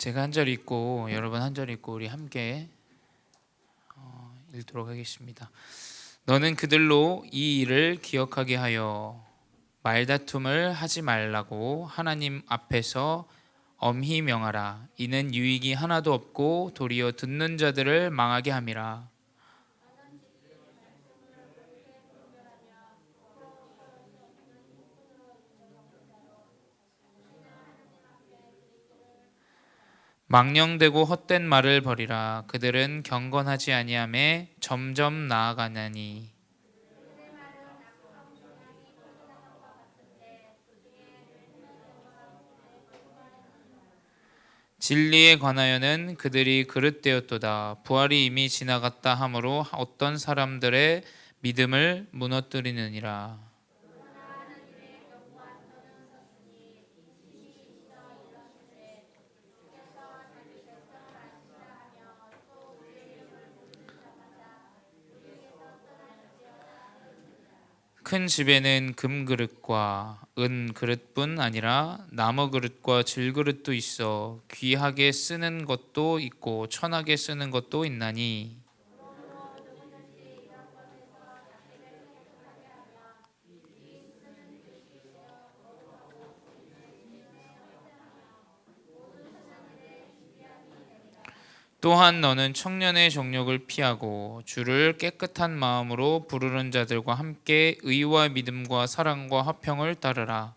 제가 한 절 읽고 여러분 한 절 읽고 우리 함께 읽도록 하겠습니다. 너는 그들로 이 일을 기억하게 하여 말다툼을 하지 말라고 하나님 앞에서 엄히 명하라. 이는 유익이 하나도 없고 도리어 듣는 자들을 망하게 함이라. 망령되고 헛된 말을 버리라. 그들은 경건하지 아니하매 점점 나아가나니. 진리에 관하여는 그들이 그릇되었도다. 부활이 이미 지나갔다 하므로 어떤 사람들의 믿음을 무너뜨리느니라. 큰 집에는 금그릇과 은그릇뿐 아니라 나무 그릇과 질그릇도 있어 귀하게 쓰는 것도 있고 천하게 쓰는 것도 있나니. 또한 너는 청년의 정욕을 피하고 주를 깨끗한 마음으로 부르는 자들과 함께 의와 믿음과 사랑과 화평을 따르라.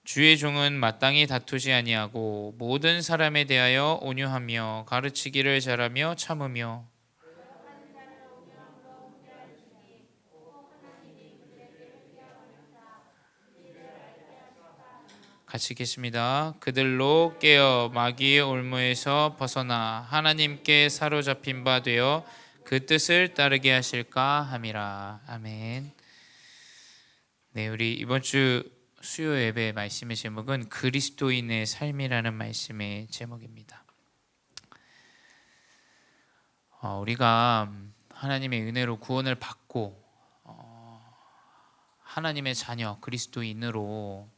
주의 종은 마땅히 다투지 아니하고 모든 사람에 대하여 온유하며 가르치기를 잘하며 참으며. 같이 읽겠습니다. 그들로 깨어 마귀의 올무에서 벗어나 하나님께 사로잡힌 바 되어 그 뜻을 따르게 하실까 함이라. 아멘. 네, 우리 이번 주 수요 예배 말씀의 제목은 그리스도인의 삶이라는 말씀의 제목입니다. 우리가 하나님의 은혜로 구원을 받고 하나님의 자녀 그리스도인으로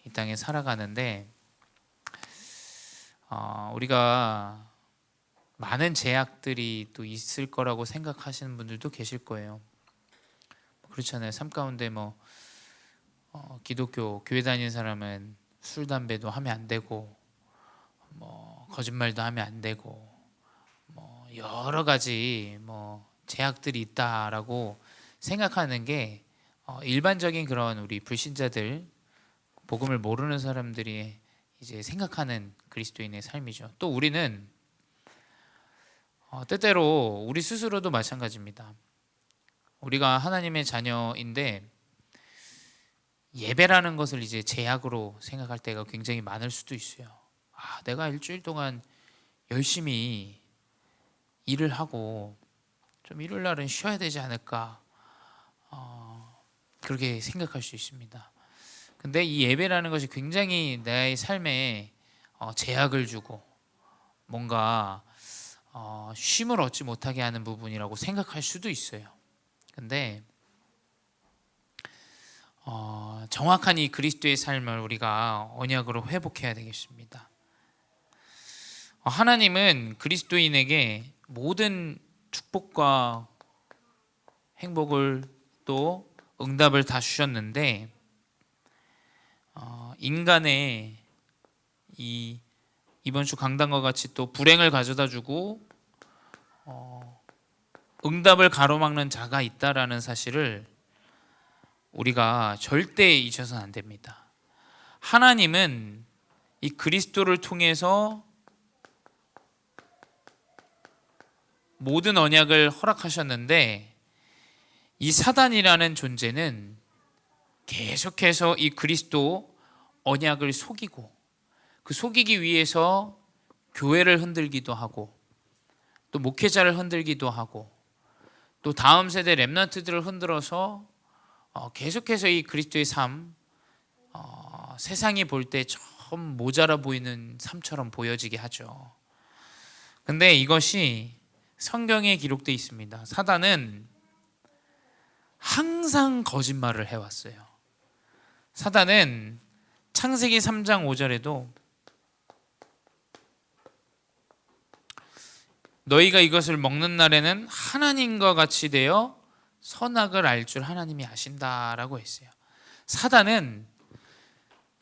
이 땅에 살아가는데 우리가 많은 제약들이 또 있을 거라고 생각하시는 분들도 계실 거예요. 그렇잖아요. 삶 가운데 기독교 교회 다니는 사람은 술 담배도 하면 안 되고 거짓말도 하면 안 되고 여러 가지 제약들이 있다라고 생각하는 게 일반적인 그런 우리 불신자들 복음을 모르는 사람들이 이제 생각하는 그리스도인의 삶이죠. 또 우리는 때때로 우리 스스로도 마찬가지입니다. 우리가 하나님의 자녀인데 예배라는 것을 이제 제약으로 생각할 때가 굉장히 많을 수도 있어요. 내가 일주일 동안 열심히 일을 하고 좀 일요일 날은 쉬어야 되지 않을까 그렇게 생각할 수 있습니다. 근데 이 예배라는 것이 굉장히 내 삶에 제약을 주고 뭔가 쉼을 얻지 못하게 하는 부분이라고 생각할 수도 있어요. 근데 정확한 이 그리스도의 삶을 우리가 언약으로 회복해야 되겠습니다. 하나님은 그리스도인에게 모든 축복과 행복을 또 응답을 다 주셨는데 인간의 이번 주 강단과 같이 또 불행을 가져다 주고 응답을 가로막는 자가 있다라는 사실을 우리가 절대 잊어서는 안 됩니다. 하나님은 이 그리스도를 통해서 모든 언약을 허락하셨는데 이 사단이라는 존재는 계속해서 이 그리스도 언약을 속이고 그 속이기 위해서 교회를 흔들기도 하고 또 목회자를 흔들기도 하고 또 다음 세대 렘넌트들을 흔들어서 계속해서 이 그리스도의 삶 세상이 볼 때 좀 모자라 보이는 삶처럼 보여지게 하죠. 근데 이것이 성경에 기록되어 있습니다. 사단은 항상 거짓말을 해왔어요. 사단은 창세기 3장 5절에도 너희가 이것을 먹는 날에는 하나님과 같이 되어 선악을 알 줄 하나님이 아신다라고 했어요. 사단은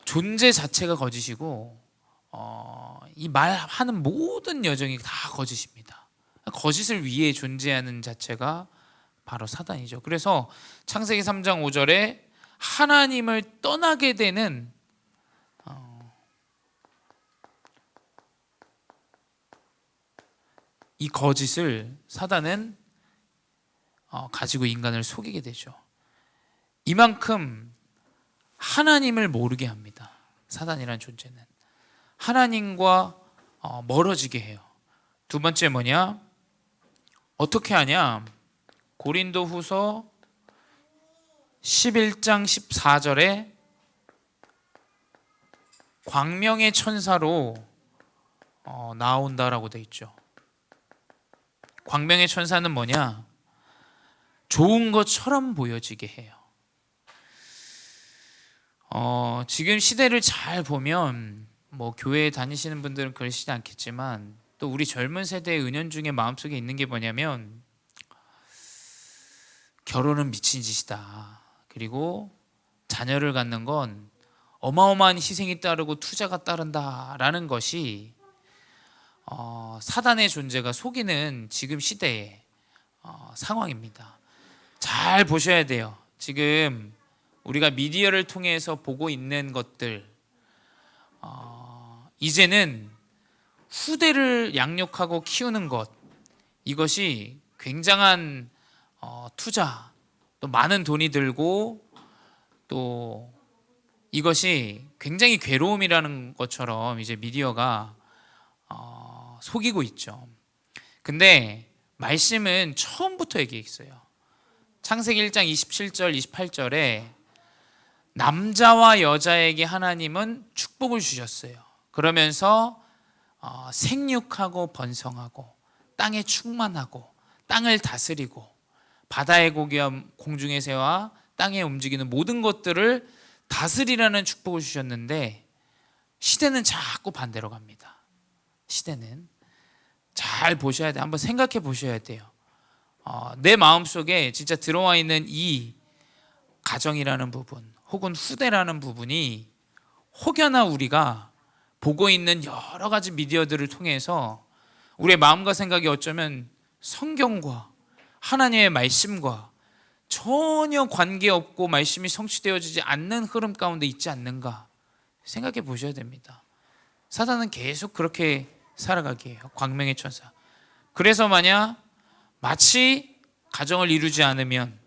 존재 자체가 거짓이고 이 말하는 모든 여정이 다 거짓입니다. 거짓을 위해 존재하는 자체가 바로 사단이죠. 그래서 창세기 3장 5절에 하나님을 떠나게 되는 이 거짓을 사단은 가지고 인간을 속이게 되죠. 이만큼 하나님을 모르게 합니다. 사단이라는 존재는 하나님과 멀어지게 해요. 두 번째 뭐냐? 어떻게 하냐? 고린도후서 11장 14절에 광명의 천사로 나온다라고 돼 있죠. 광명의 천사는 뭐냐? 좋은 것처럼 보여지게 해요. 지금 시대를 잘 보면 뭐 교회에 다니시는 분들은 그러시지 않겠지만 또 우리 젊은 세대의 은연중에 마음속에 있는 게 뭐냐면 결혼은 미친 짓이다. 그리고 자녀를 갖는 건 어마어마한 희생이 따르고 투자가 따른다라는 것이 사단의 존재가 속이는 지금 시대의 상황입니다. 잘 보셔야 돼요. 지금 우리가 미디어를 통해서 보고 있는 것들 이제는 후대를 양육하고 키우는 것, 이것이 굉장한 투자, 또 많은 돈이 들고 또 이것이 굉장히 괴로움이라는 것처럼 이제 미디어가 속이고 있죠. 근데 말씀은 처음부터 얘기했어요. 창세기 1장 27절 28절에 남자와 여자에게 하나님은 축복을 주셨어요. 그러면서 생육하고 번성하고 땅에 충만하고 땅을 다스리고 바다의 고기와 공중의 새와 땅에 움직이는 모든 것들을 다스리라는 축복을 주셨는데 시대는 자꾸 반대로 갑니다. 시대는 잘 보셔야 돼요. 한번 생각해 보셔야 돼요. 내 마음속에 진짜 들어와 있는 이 가정이라는 부분 혹은 후대라는 부분이 혹여나 우리가 보고 있는 여러 가지 미디어들을 통해서 우리의 마음과 생각이 어쩌면 성경과 하나님의 말씀과 전혀 관계없고 말씀이 성취되어지지 않는 흐름 가운데 있지 않는가 생각해 보셔야 됩니다. 사단은 계속 그렇게 살아가게 해요. 광명의 천사. 그래서 마치 가정을 이루지 않으면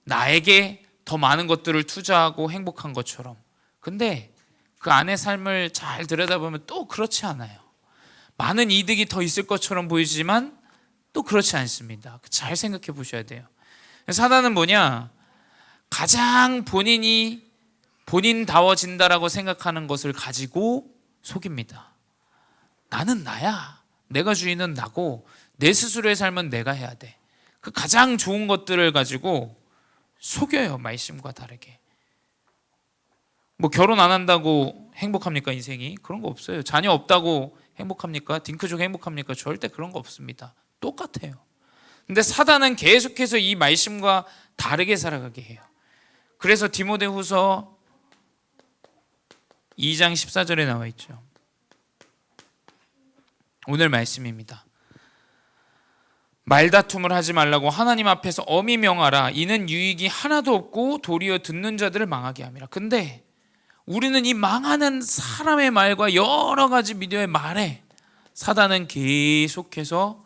나에게 더 많은 것들을 투자하고 행복한 것처럼, 근데 그 안의 삶을 잘 들여다보면 또 그렇지 않아요. 많은 이득이 더 있을 것처럼 보이지만 또 그렇지 않습니다. 잘 생각해 보셔야 돼요. 사단은 가장 본인이 본인다워진다라고 생각하는 것을 가지고 속입니다. 나는 나야. 내가 주인은 나고 내 스스로의 삶은 내가 해야 돼. 그 가장 좋은 것들을 가지고 속여요. 말씀과 다르게. 결혼 안 한다고 행복합니까? 인생이? 그런 거 없어요. 자녀 없다고 행복합니까? 딩크족 행복합니까? 절대 그런 거 없습니다. 똑같아요. 근데 사단은 계속해서 이 말씀과 다르게 살아가게 해요. 그래서 디모데후서 2장 14절에 나와 있죠. 오늘 말씀입니다. 말다툼을 하지 말라고 하나님 앞에서 엄히 명하라. 이는 유익이 하나도 없고 도리어 듣는 자들을 망하게 함이라. 근데 우리는 이 망하는 사람의 말과 여러 가지 미디어의 말에 사단은 계속해서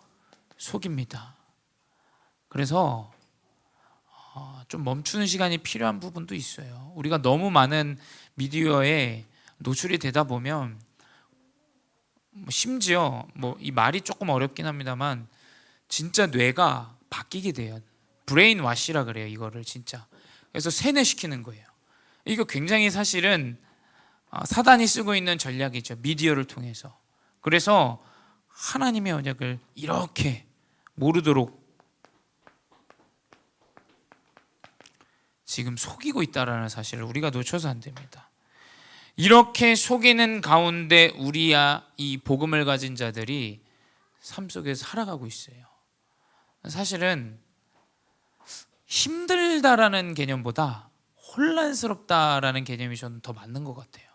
속입니다. 그래서 좀 멈추는 시간이 필요한 부분도 있어요. 우리가 너무 많은 미디어에 노출이 되다 보면 심지어 이 말이 조금 어렵긴 합니다만 진짜 뇌가 바뀌게 돼요. 브레인 와시라 그래요. 이거를 진짜. 그래서 세뇌시키는 거예요. 이거 굉장히 사실은 사단이 쓰고 있는 전략이죠. 미디어를 통해서. 그래서 하나님의 언약을 이렇게 모르도록 지금 속이고 있다라는 사실을 우리가 놓쳐서 안 됩니다. 이렇게 속이는 가운데 우리야 이 복음을 가진 자들이 삶 속에서 살아가고 있어요. 사실은 힘들다라는 개념보다 혼란스럽다라는 개념이 저는 더 맞는 것 같아요.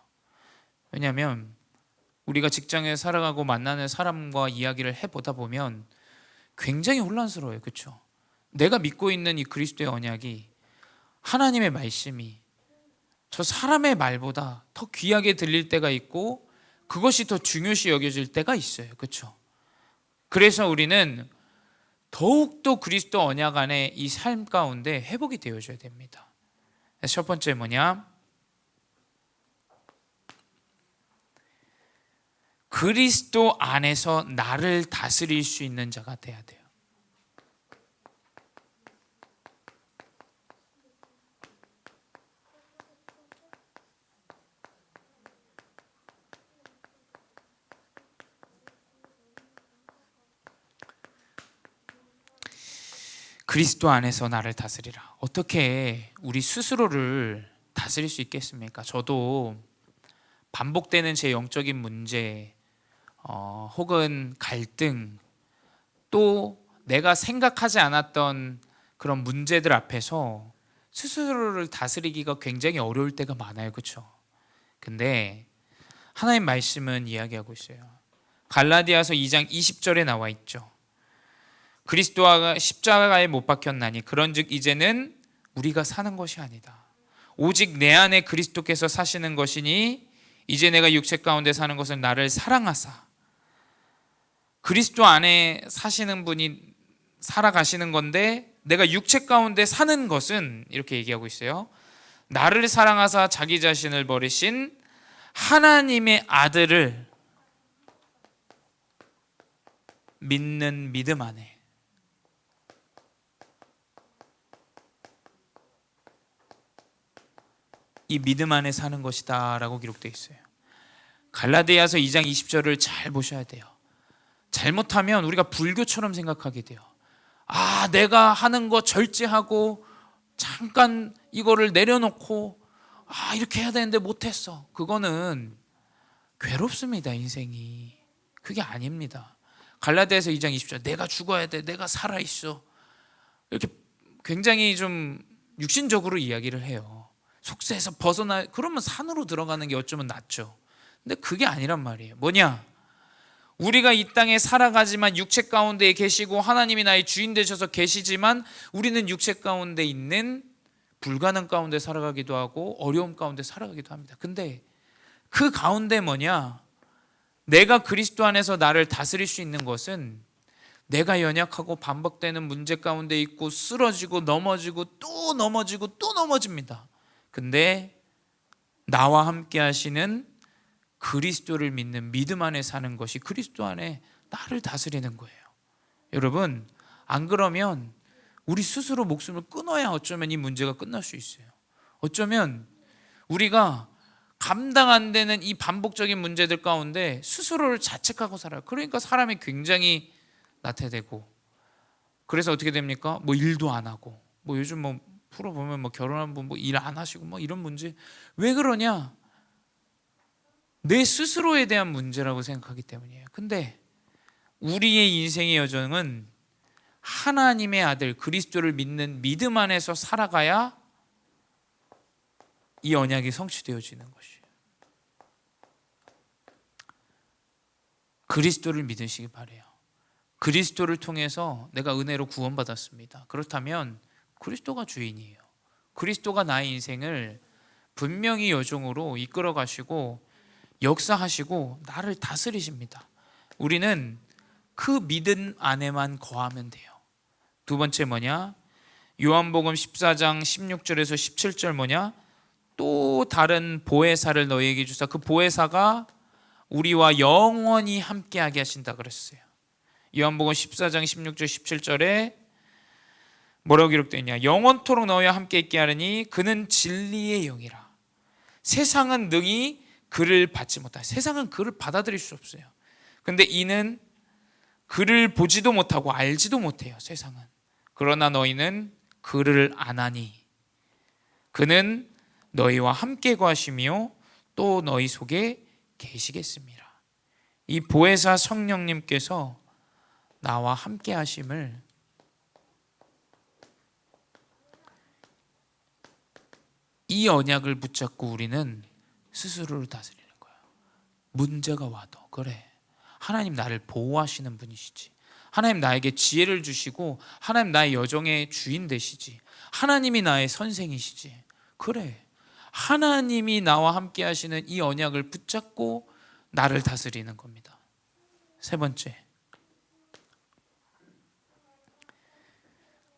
왜냐하면 우리가 직장에 살아가고 만나는 사람과 이야기를 해보다 보면 굉장히 혼란스러워요. 그렇죠? 내가 믿고 있는 이 그리스도의 언약이, 하나님의 말씀이 저 사람의 말보다 더 귀하게 들릴 때가 있고 그것이 더 중요시 여겨질 때가 있어요. 그렇죠? 그래서 우리는 더욱더 그리스도 언약 안에 이 삶 가운데 회복이 되어줘야 됩니다. 첫 번째 뭐냐? 그리스도 안에서 나를 다스릴 수 있는 자가 돼야 돼요. 그리스도 안에서 나를 다스리라. 어떻게 우리 스스로를 다스릴 수 있겠습니까? 저도 반복되는 제 영적인 문제, 혹은 갈등, 또 내가 생각하지 않았던 그런 문제들 앞에서 스스로를 다스리기가 굉장히 어려울 때가 많아요. 그렇죠? 근데 하나님 말씀은 이야기하고 있어요. 갈라디아서 2장 20절에 나와 있죠. 그리스도가 십자가에 못 박혔나니 그런즉 이제는 우리가 사는 것이 아니다. 오직 내 안에 그리스도께서 사시는 것이니 이제 내가 육체 가운데 사는 것은 나를 사랑하사. 그리스도 안에 사시는 분이 살아가시는 건데 내가 육체 가운데 사는 것은 이렇게 얘기하고 있어요. 나를 사랑하사 자기 자신을 버리신 하나님의 아들을 믿는 믿음 안에, 이 믿음 안에 사는 것이다 라고 기록되어 있어요. 갈라디아서 2장 20절을 잘 보셔야 돼요. 잘못하면 우리가 불교처럼 생각하게 돼요. 내가 하는 거 절제하고 잠깐 이거를 내려놓고 이렇게 해야 되는데 못했어. 그거는 괴롭습니다. 인생이. 그게 아닙니다. 갈라디아서 2장 20절 내가 죽어야 돼, 내가 살아있어, 이렇게 굉장히 좀 육신적으로 이야기를 해요. 속세에서 벗어나, 그러면 산으로 들어가는 게 어쩌면 낫죠. 근데 그게 아니란 말이에요. 뭐냐? 우리가 이 땅에 살아가지만 육체 가운데 계시고 하나님이 나의 주인 되셔서 계시지만 우리는 육체 가운데 있는 불가능 가운데 살아가기도 하고 어려움 가운데 살아가기도 합니다. 근데 그 가운데 뭐냐? 내가 그리스도 안에서 나를 다스릴 수 있는 것은 내가 연약하고 반복되는 문제 가운데 있고 쓰러지고 넘어지고 또 넘어지고 또 넘어집니다. 근데 나와 함께 하시는 그리스도를 믿는 믿음 안에 사는 것이 그리스도 안에 나를 다스리는 거예요. 여러분, 안 그러면 우리 스스로 목숨을 끊어야 어쩌면 이 문제가 끝날 수 있어요. 어쩌면 우리가 감당 안 되는 이 반복적인 문제들 가운데 스스로를 자책하고 살아요. 그러니까 사람이 굉장히 나태되고, 그래서 어떻게 됩니까? 일도 안 하고, 요즘 프로 보면 결혼한 분 일 안 하시고 이런 문제. 왜 그러냐? 내 스스로에 대한 문제라고 생각하기 때문이에요. 근데 우리의 인생의 여정은 하나님의 아들 그리스도를 믿는 믿음 안에서 살아가야 이 언약이 성취되어지는 것이에요. 그리스도를 믿으시기 바라요. 그리스도를 통해서 내가 은혜로 구원받았습니다. 그렇다면 그리스도가 주인이에요. 그리스도가 나의 인생을 분명히 여정으로 이끌어 가시고 역사하시고 나를 다스리십니다. 우리는 그 믿음 안에만 거하면 돼요. 두 번째 뭐냐? 요한복음 14장 16절에서 17절 뭐냐? 또 다른 보혜사를 너희에게 주사 그 보혜사가 우리와 영원히 함께하게 하신다 그랬어요. 요한복음 14장 16절 17절에 뭐라고 기록되어 있냐? 영원토록 너희와 함께 있게 하느니 그는 진리의 영이라. 세상은 능히 그를 받지 못하다. 세상은 그를 받아들일 수 없어요. 근데 이는 그를 보지도 못하고 알지도 못해요. 세상은. 그러나 너희는 그를 아나니 그는 너희와 함께 거하시며 또 너희 속에 계시겠습니다. 이 보혜사 성령님께서 나와 함께 하심을 이 언약을 붙잡고 우리는 스스로를 다스리는 거야. 문제가 와도 그래, 하나님 나를 보호하시는 분이시지, 하나님 나에게 지혜를 주시고 하나님 나의 여정의 주인 되시지, 하나님이 나의 선생이시지. 그래, 하나님이 나와 함께 하시는 이 언약을 붙잡고 나를 다스리는 겁니다. 세 번째,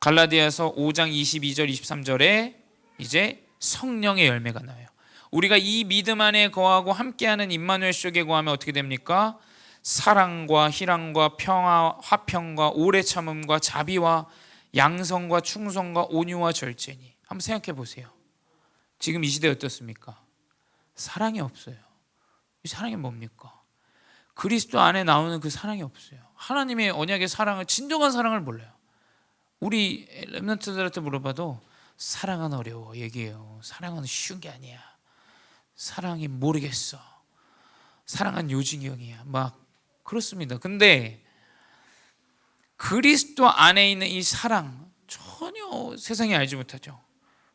갈라디아서 5장 22절 23절에 이제 성령의 열매가 나와요. 우리가 이 믿음 안에 거하고 함께하는 임마누엘 속에 거하면 어떻게 됩니까? 사랑과 희랑과 평화, 화평과 오래 참음과 자비와 양성과 충성과 온유와 절제니. 한번 생각해 보세요. 지금 이 시대 어떻습니까? 사랑이 없어요. 이 사랑이 뭡니까? 그리스도 안에 나오는 그 사랑이 없어요. 하나님의 언약의 사랑을, 진정한 사랑을 몰라요. 우리 렘넌트들한테 물어봐도 사랑은 어려워 얘기해요. 사랑은 쉬운 게 아니야. 사랑이 모르겠어. 사랑은 요지경이야. 막 그렇습니다. 근데 그리스도 안에 있는 이 사랑 전혀 세상이 알지 못하죠.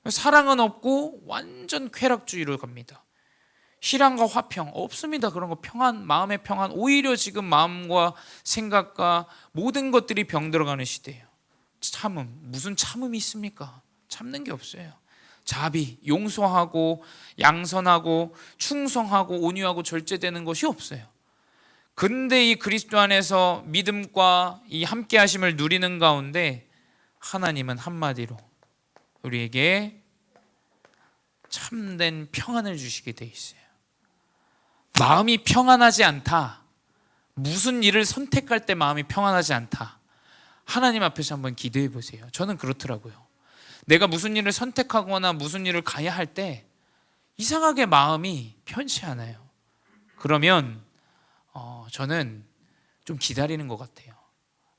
사랑은 없고 완전 쾌락주의로 갑니다. 희랑과 화평 없습니다. 그런 거, 평안, 마음의 평안, 오히려 지금 마음과 생각과 모든 것들이 병들어가는 시대예요. 참음, 무슨 참음이 있습니까? 참는 게 없어요. 자비, 용서하고 양선하고 충성하고 온유하고 절제되는 것이 없어요. 근데 이 그리스도 안에서 믿음과 이 함께 하심을 누리는 가운데 하나님은 한마디로 우리에게 참된 평안을 주시게 돼 있어요. 마음이 평안하지 않다, 무슨 일을 선택할 때 마음이 평안하지 않다, 하나님 앞에서 한번 기도해 보세요. 저는 그렇더라고요. 내가 무슨 일을 선택하거나 무슨 일을 가야 할 때 이상하게 마음이 편치 않아요. 그러면 저는 좀 기다리는 것 같아요.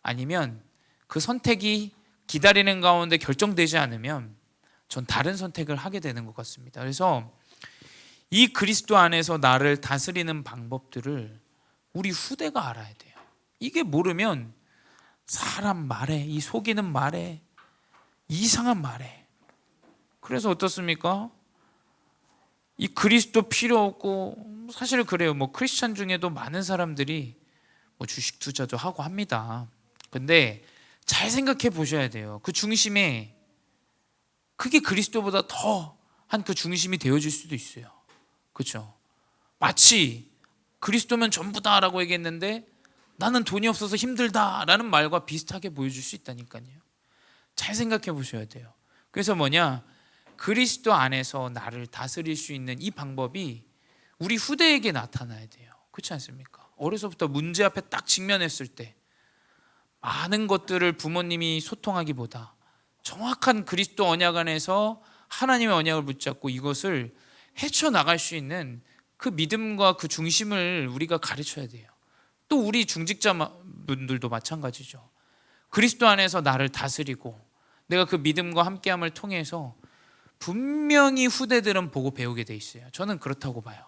아니면 그 선택이 기다리는 가운데 결정되지 않으면 전 다른 선택을 하게 되는 것 같습니다. 그래서 이 그리스도 안에서 나를 다스리는 방법들을 우리 후대가 알아야 돼요. 이게 모르면 사람 말에, 이 속이는 말에, 이상한 말에. 그래서 어떻습니까? 이 그리스도 필요 없고, 사실 그래요. 뭐 크리스찬 중에도 많은 사람들이 뭐 주식 투자도 하고 합니다. 근데 잘 생각해 보셔야 돼요. 그 중심에 그게 그리스도보다 더 한 그 중심이 되어질 수도 있어요. 그렇죠? 마치 그리스도면 전부다라고 얘기했는데 나는 돈이 없어서 힘들다라는 말과 비슷하게 보여줄 수 있다니까요. 잘 생각해 보셔야 돼요. 그래서 뭐냐, 그리스도 안에서 나를 다스릴 수 있는 이 방법이 우리 후대에게 나타나야 돼요. 그렇지 않습니까? 어려서부터 문제 앞에 딱 직면했을 때 많은 것들을 부모님이 소통하기보다 정확한 그리스도 언약 안에서 하나님의 언약을 붙잡고 이것을 헤쳐나갈 수 있는 그 믿음과 그 중심을 우리가 가르쳐야 돼요. 또 우리 중직자분들도 마찬가지죠. 그리스도 안에서 나를 다스리고 내가 그 믿음과 함께함을 통해서 분명히 후대들은 보고 배우게 돼 있어요. 저는 그렇다고 봐요.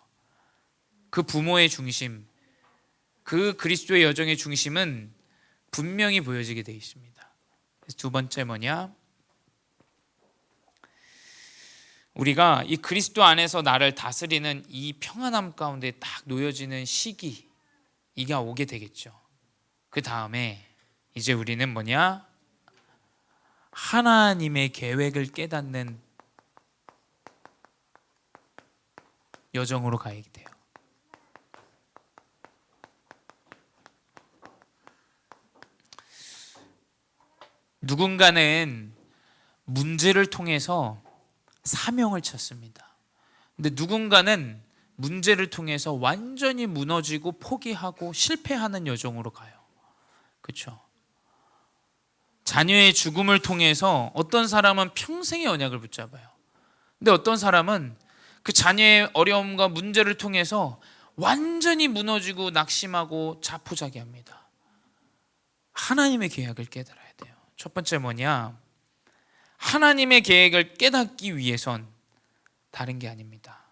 그 부모의 중심, 그 그리스도의 여정의 중심은 분명히 보여지게 돼 있습니다. 두 번째 뭐냐? 우리가 이 그리스도 안에서 나를 다스리는 이 평안함 가운데 딱 놓여지는 시기, 이게 오게 되겠죠. 그 다음에 이제 우리는 뭐냐? 하나님의 계획을 깨닫는 여정으로 가야 돼요. 누군가는 문제를 통해서 사명을 찾습니다. 근데 누군가는 문제를 통해서 완전히 무너지고 포기하고 실패하는 여정으로 가요. 그렇죠? 자녀의 죽음을 통해서 어떤 사람은 평생의 언약을 붙잡아요. 근데 어떤 사람은 그 자녀의 어려움과 문제를 통해서 완전히 무너지고 낙심하고 자포자기합니다. 하나님의 계획을 깨달아야 돼요. 첫 번째 뭐냐? 하나님의 계획을 깨닫기 위해선 다른 게 아닙니다.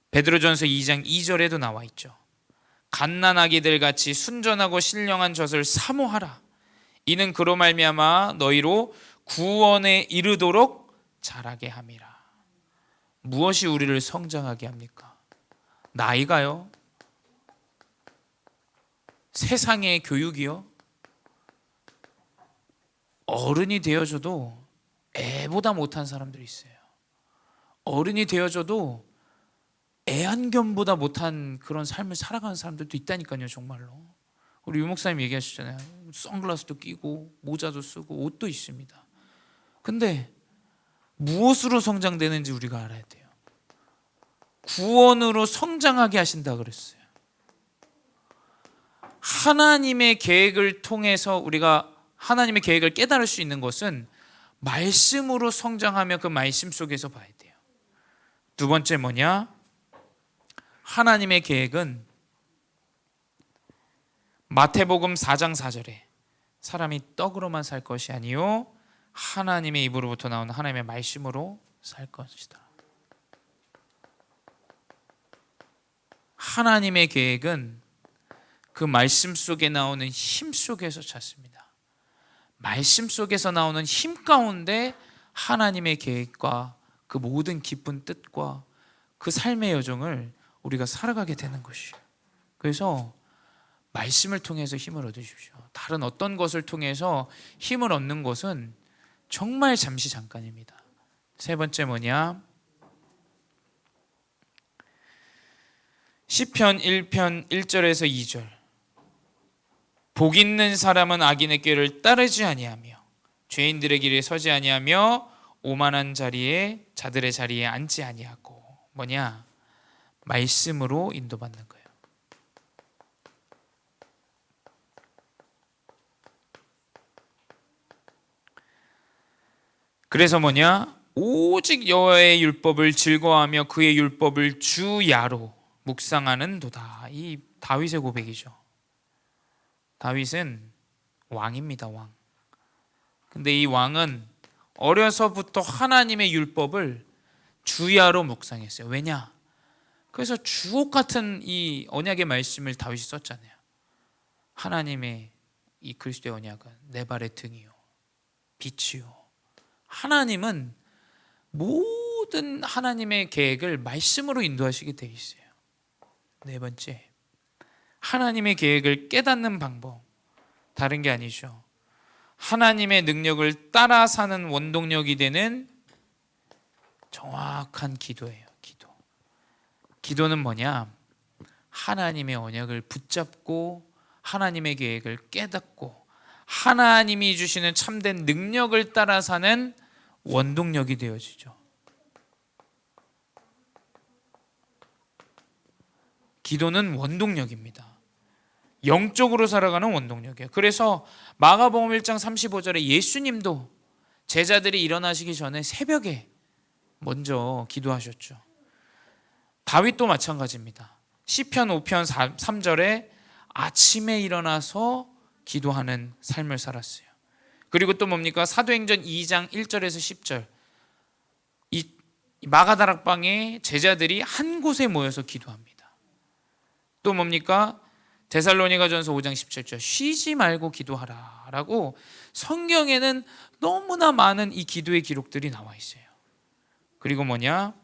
베드로전서 2장 2절에도 나와 있죠. 갓난아기들 같이 순전하고 신령한 젖을 사모하라. 이는 그로 말미암아 너희로 구원에 이르도록 자라게 함이라. 무엇이 우리를 성장하게 합니까? 나이가요? 세상의 교육이요? 어른이 되어줘도 애보다 못한 사람들이 있어요. 어른이 되어줘도 애완견보다 못한 그런 삶을 살아가는 사람들도 있다니까요. 정말로. 우리 유목사님 얘기하셨잖아요. 선글라스도 끼고 모자도 쓰고 옷도 있습니다. 근데 무엇으로 성장되는지 우리가 알아야 돼요. 구원으로 성장하게 하신다 그랬어요. 하나님의 계획을 통해서 우리가 하나님의 계획을 깨달을 수 있는 것은 말씀으로 성장하며 그 말씀 속에서 봐야 돼요. 두 번째 뭐냐? 하나님의 계획은 마태복음 4장 4절에 사람이 떡으로만 살 것이 아니요 하나님의 입으로부터 나오는 하나님의 말씀으로 살 것이다. 하나님의 계획은 그 말씀 속에 나오는 힘 속에서 찾습니다. 말씀 속에서 나오는 힘 가운데 하나님의 계획과 그 모든 기쁜 뜻과 그 삶의 여정을 우리가 살아가게 되는 것이에요. 그래서 말씀을 통해서 힘을 얻으십시오. 다른 어떤 것을 통해서 힘을 얻는 것은 정말 잠시 잠깐입니다. 세 번째 뭐냐? 시편 1편 1절에서 2절. 복 있는 사람은 악인의 꾀를 따르지 아니하며 죄인들의 길에 서지 아니하며 오만한 자리에 자들의 자리에 앉지 아니하고. 뭐냐? 말씀으로 인도받는 거예요. 그래서 뭐냐? 오직 여호와의 율법을 즐거워하며 그의 율법을 주야로 묵상하는 도다. 이 다윗의 고백이죠. 다윗은 왕입니다. 왕. 근데 이 왕은 어려서부터 하나님의 율법을 주야로 묵상했어요. 왜냐? 그래서 주옥 같은 이 언약의 말씀을 다윗이 썼잖아요. 하나님의 이 그리스도의 언약은 내 발의 등이요 빛이요. 하나님은 모든 하나님의 계획을 말씀으로 인도하시게 돼 있어요. 네 번째, 하나님의 계획을 깨닫는 방법, 다른 게 아니죠. 하나님의 능력을 따라 사는 원동력이 되는 정확한 기도예요. 기도는 뭐냐? 하나님의 언약을 붙잡고 하나님의 계획을 깨닫고 하나님이 주시는 참된 능력을 따라 사는 원동력이 되어지죠. 기도는 원동력입니다. 영적으로 살아가는 원동력이에요. 그래서 마가복음 1장 35절에 예수님도 제자들이 일어나시기 전에 새벽에 먼저 기도하셨죠. 다윗도 마찬가지입니다. 시편 5편 3절에 아침에 일어나서 기도하는 삶을 살았어요. 그리고 또 뭡니까? 사도행전 2장 1절에서 10절 이 마가다락방에 제자들이 한 곳에 모여서 기도합니다. 또 뭡니까? 데살로니가전서 5장 17절 쉬지 말고 기도하라 라고 성경에는 너무나 많은 이 기도의 기록들이 나와 있어요. 그리고 뭐냐?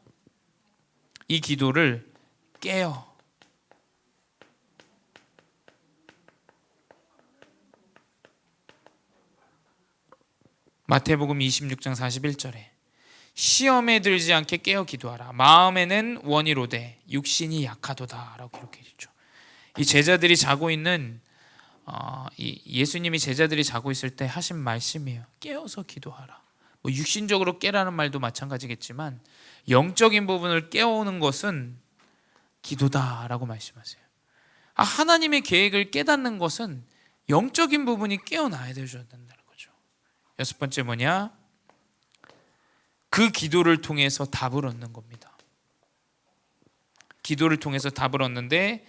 이 기도를 깨요. 마태복음 26장 41절에 시험에 들지 않게 깨어 기도하라. 마음에는 원이로되 육신이 약하도다 라고 기록해 있죠. 이 제자들이 자고 있는 예수님이 제자들이 자고 있을 때 하신 말씀이에요. 깨어서 기도하라. 뭐 육신적으로 깨라는 말도 마찬가지겠지만 영적인 부분을 깨우는 것은 기도다라고 말씀하세요. 하나님의 계획을 깨닫는 것은 영적인 부분이 깨어나야 된다는 거죠. 여섯 번째 뭐냐? 그 기도를 통해서 답을 얻는 겁니다. 기도를 통해서 답을 얻는데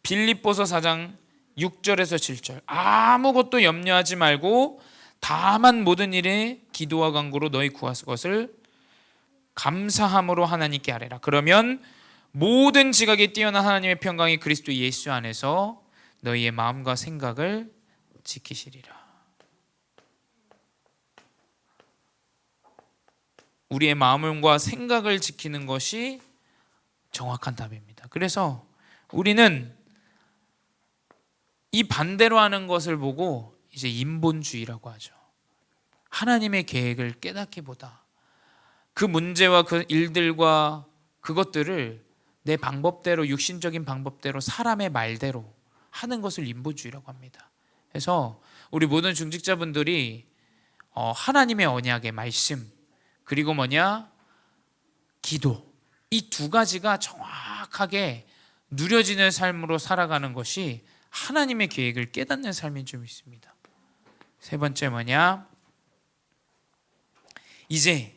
빌립보서 4장 6절에서 7절 아무것도 염려하지 말고 다만 모든 일에 기도와 간구로 너희 구하는 것을 감사함으로 하나님께 아뢰라. 그러면 모든 지각에 뛰어난 하나님의 평강이 그리스도 예수 안에서 너희의 마음과 생각을 지키시리라. 우리의 마음과 생각을 지키는 것이 정확한 답입니다. 그래서 우리는 이 반대로 하는 것을 보고 이제 인본주의라고 하죠. 하나님의 계획을 깨닫기보다 그 문제와 그 일들과 그것들을 내 방법대로, 육신적인 방법대로, 사람의 말대로 하는 것을 인본주의라고 합니다. 그래서 우리 모든 중직자분들이 하나님의 언약의 말씀, 그리고 기도, 이 두 가지가 정확하게 누려지는 삶으로 살아가는 것이 하나님의 계획을 깨닫는 삶인 줄 믿습니다. 세 번째 이제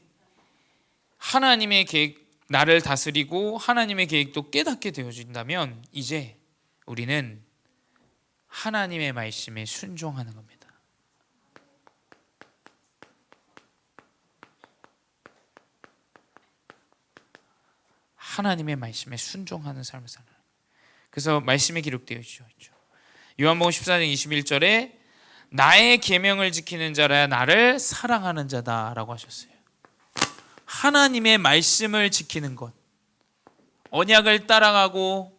하나님의 계획, 나를 다스리고 하나님의 계획도 깨닫게 되어진다면 이제 우리는 하나님의 말씀에 순종하는 겁니다. 하나님의 말씀에 순종하는 삶을 사는. 그래서 말씀에 기록되어 있죠. 요한복음 14장 21절에 나의 계명을 지키는 자라야 나를 사랑하는 자다라고 하셨어요. 하나님의 말씀을 지키는 것, 언약을 따라가고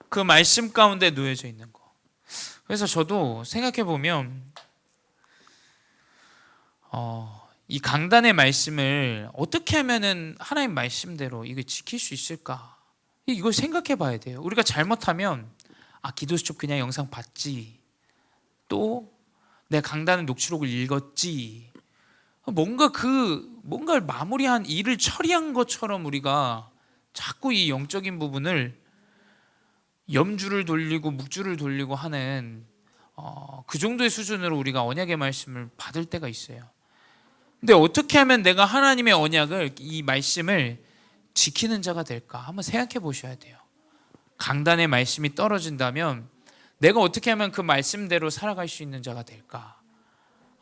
그 말씀 가운데 놓여져 있는 것. 그래서 저도 생각해 보면 이 강단의 말씀을 어떻게 하면은 하나님 말씀대로 이거 지킬 수 있을까? 이걸 생각해 봐야 돼요. 우리가 잘못하면 기도 수첩 그냥 영상 봤지, 또 내 강단의 녹취록을 읽었지, 뭔가를 마무리한 일을 처리한 것처럼 우리가 자꾸 이 영적인 부분을 염주를 돌리고 묵주를 돌리고 하는 그 정도의 수준으로 우리가 언약의 말씀을 받을 때가 있어요. 근데 어떻게 하면 내가 하나님의 언약을, 이 말씀을 지키는 자가 될까? 한번 생각해 보셔야 돼요. 강단의 말씀이 떨어진다면 내가 어떻게 하면 그 말씀대로 살아갈 수 있는 자가 될까?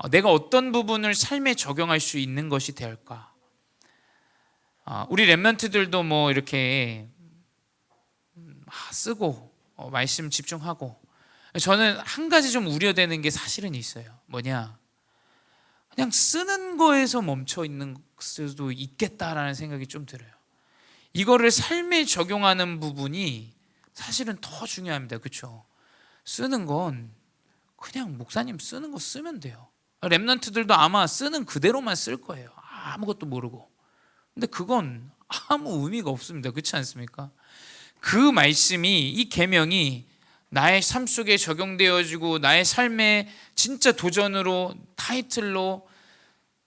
내가 어떤 부분을 삶에 적용할 수 있는 것이 될까? 우리 렘넌트들도 이렇게 쓰고 말씀 집중하고, 저는 한 가지 좀 우려되는 게 사실은 있어요. 그냥 쓰는 거에서 멈춰 있는 수도 있겠다라는 생각이 좀 들어요. 이거를 삶에 적용하는 부분이 사실은 더 중요합니다. 그렇죠? 쓰는 건 그냥 목사님 쓰는 거 쓰면 돼요. 렘넌트들도 아마 쓰는 그대로만 쓸 거예요. 아무것도 모르고. 근데 그건 아무 의미가 없습니다. 그렇지 않습니까? 그 말씀이, 이 계명이 나의 삶 속에 적용되어지고 나의 삶의 진짜 도전으로, 타이틀로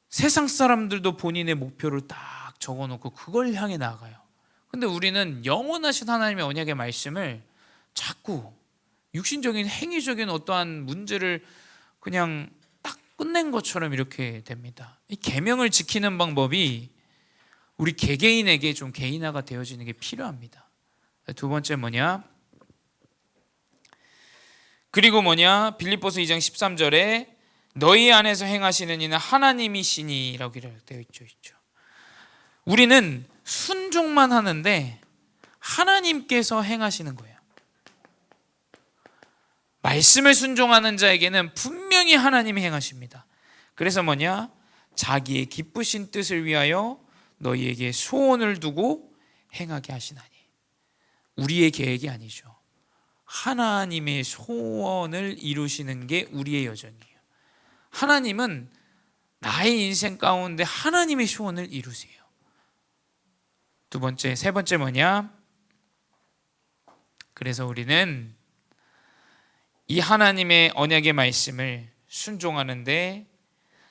세상 사람들도 본인의 목표를 딱 적어놓고 그걸 향해 나아가요. 근데 우리는 영원하신 하나님의 언약의 말씀을 자꾸 육신적인 행위적인 어떠한 문제를 그냥 딱 끝낸 것처럼 이렇게 됩니다. 이 계명을 지키는 방법이 우리 개개인에게 좀 개인화가 되어지는 게 필요합니다. 두 번째 그리고 빌립보서 2장 13절에 너희 안에서 행하시는 이는 하나님이시니라고 기록되어 있죠. 우리는 순종만 하는데 하나님께서 행하시는 거예요. 말씀을 순종하는 자에게는 분명히 하나님이 행하십니다. 그래서 자기의 기쁘신 뜻을 위하여 너희에게 소원을 두고 행하게 하시나니. 우리의 계획이 아니죠. 하나님의 소원을 이루시는 게 우리의 여정이에요. 하나님은 나의 인생 가운데 하나님의 소원을 이루세요. 세 번째 그래서 우리는 이 하나님의 언약의 말씀을 순종하는데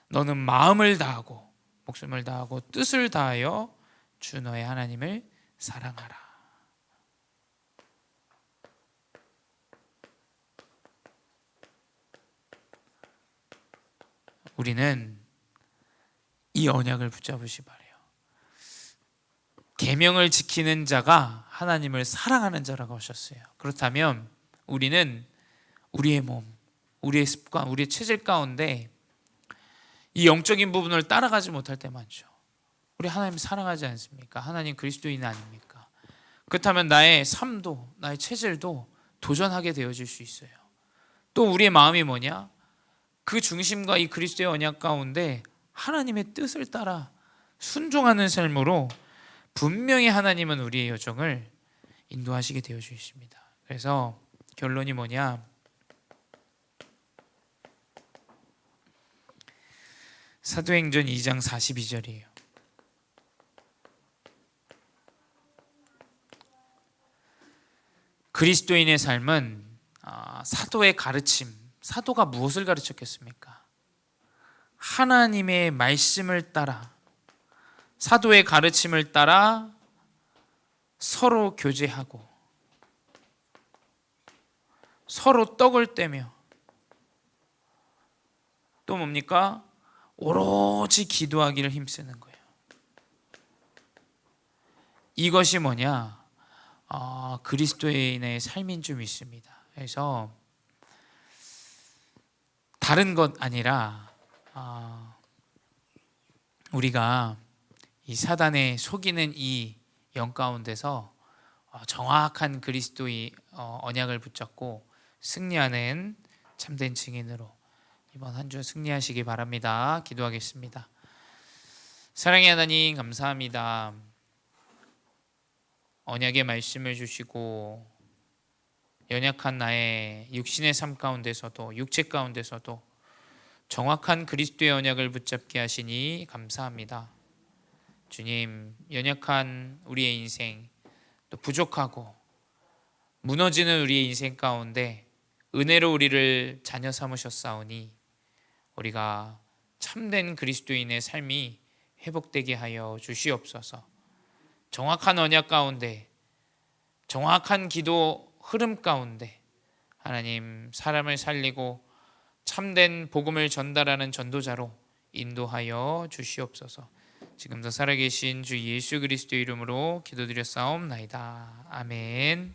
너는 마음을 다하고 목숨을 다하고 뜻을 다하여 주 너의 하나님을 사랑하라. 우리는 이 언약을 붙잡으시 바라요. 계명을 지키는 자가 하나님을 사랑하는 자라고 하셨어요. 그렇다면 우리는 우리의 몸, 우리의 습관, 우리의 체질 가운데 이 영적인 부분을 따라가지 못할 때 많죠. 우리 하나님 사랑하지 않습니까? 하나님 그리스도인 아닙니까? 그렇다면 나의 삶도 나의 체질도 도전하게 되어질 수 있어요. 또 우리의 마음이 뭐냐? 그 중심과 이 그리스도의 언약 가운데 하나님의 뜻을 따라 순종하는 삶으로 분명히 하나님은 우리의 여정을 인도하시게 되어 주십니다. 그래서 결론이 뭐냐? 사도행전 2장 42절이에요. 그리스도인의 삶은 사도의 가르침, 사도가 무엇을 가르쳤겠습니까? 하나님의 말씀을 따라, 사도의 가르침을 따라 서로 교제하고 서로 떡을 떼며 또 뭡니까? 오로지 기도하기를 힘쓰는 거예요. 이것이 뭐냐? 그리스도인의 삶인 줄 믿습니다. 그래서 다른 것 아니라 우리가 이 사단에 속이는 이 영 가운데서 정확한 그리스도의 언약을 붙잡고 승리하는 참된 증인으로 이번 한 주 승리하시기 바랍니다. 기도하겠습니다. 사랑의 하나님 감사합니다. 언약의 말씀을 주시고 연약한 나의 육신의 삶 가운데서도 육체 가운데서도 정확한 그리스도의 언약을 붙잡게 하시니 감사합니다. 주님, 연약한 우리의 인생, 또 부족하고 무너지는 우리의 인생 가운데 은혜로 우리를 자녀 삼으셨사오니 우리가 참된 그리스도인의 삶이 회복되게 하여 주시옵소서. 정확한 언약 가운데, 정확한 기도 흐름 가운데 하나님 사람을 살리고 참된 복음을 전달하는 전도자로 인도하여 주시옵소서. 지금도 살아계신 주 예수 그리스도의 이름으로 기도드렸사옵나이다. 아멘.